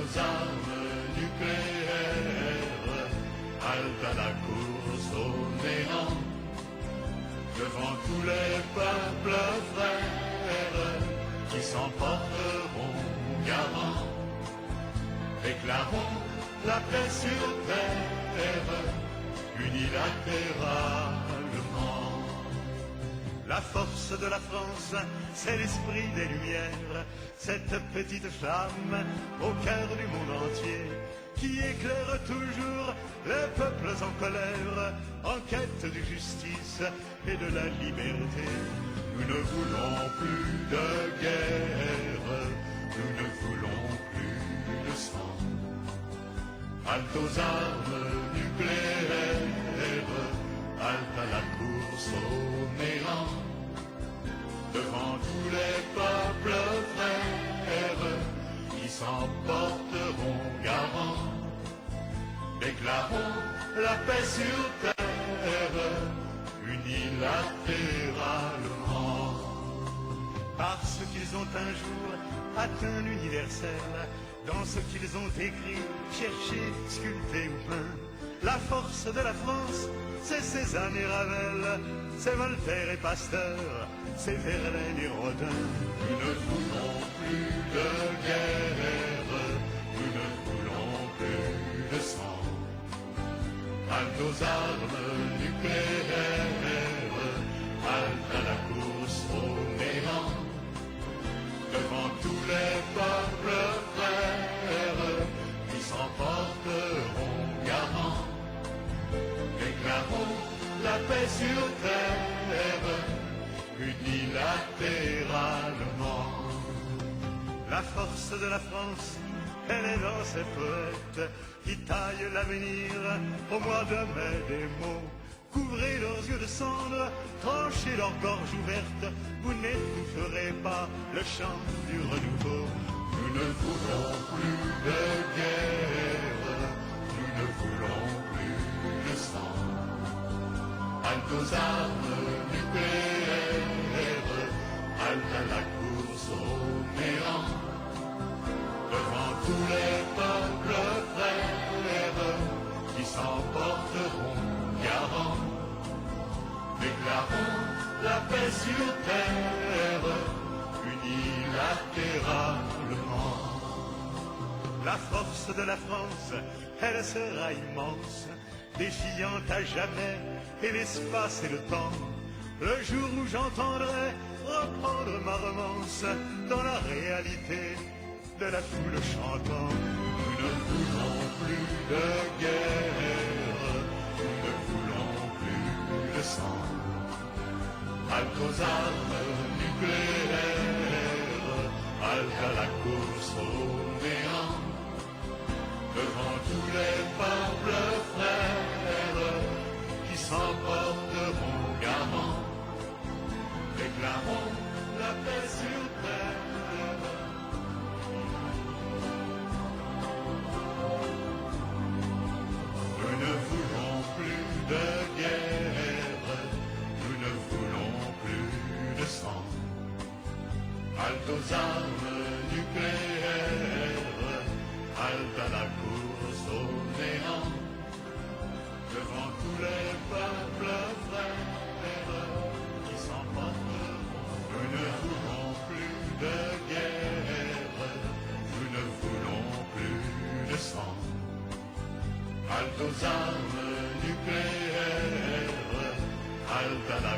aux armes nucléaires, halte à la course au néant, devant tous les peuples frères qui s'emporteront garants. Déclarons la paix sur terre, unilatéralement. La force de la France, c'est l'esprit des Lumières, cette petite flamme au cœur du monde entier, qui éclaire toujours les peuples en colère, en quête de justice et de la liberté. Nous ne voulons plus de guerre, nous ne voulons plus de sang. Halte aux armes nucléaires, halte à la course au néant, devant tous les peuples frères qui s'emporteront garants. Déclarons la paix sur terre, unilatéralement. Parce qu'ils ont un jour atteint l'universel, dans ce qu'ils ont écrit, cherché, sculpté ou peint. La force de la France, c'est Cézanne et Ravel, c'est Voltaire et Pasteur, c'est Verlaine et Rodin. Nous ne voulons plus de guerre, nous ne voulons plus de sang. Halte aux armes nucléaires, halte à la course au néant, devant tous les peuples frères qui s'emporteront garants. Déclarons la paix sur terre, unilatéralement. La force de la France, elle est dans ces poètes qui taillent l'avenir au mois de mai des mots. Couvrez leurs yeux de cendre, tranchez leur gorge ouverte, vous n'étoufferez pas le chant du renouveau. Nous ne voulons plus de guerre, nous ne voulons plus de sang. Halte aux armes nucléaires, halte à la course au néant, devant tous les peuples frères qui s'emporteront garants. Déclarons la paix sur terre, unilatéralement. La force de la France, elle sera immense, défiant à jamais et l'espace et le temps. Le jour où j'entendrai reprendre ma romance dans la réalité de la foule chantant. Nous ne voulons plus de guerre, nous ne voulons plus de sang. Halte aux armes nucléaires, halte à la course au néant, devant tous les peuples frères qui s'emporteront garants. Déclarons la paix sur terre. Nous ne voulons plus de guerre, nous ne voulons plus de sang. Halte aux armes nucléaires, halte à la course au néant, devant tous les peuples frères qui s'emporteront. Nous ne voulons plus de guerre, nous ne voulons plus de sang. Halte aux armes nucléaires, halte à la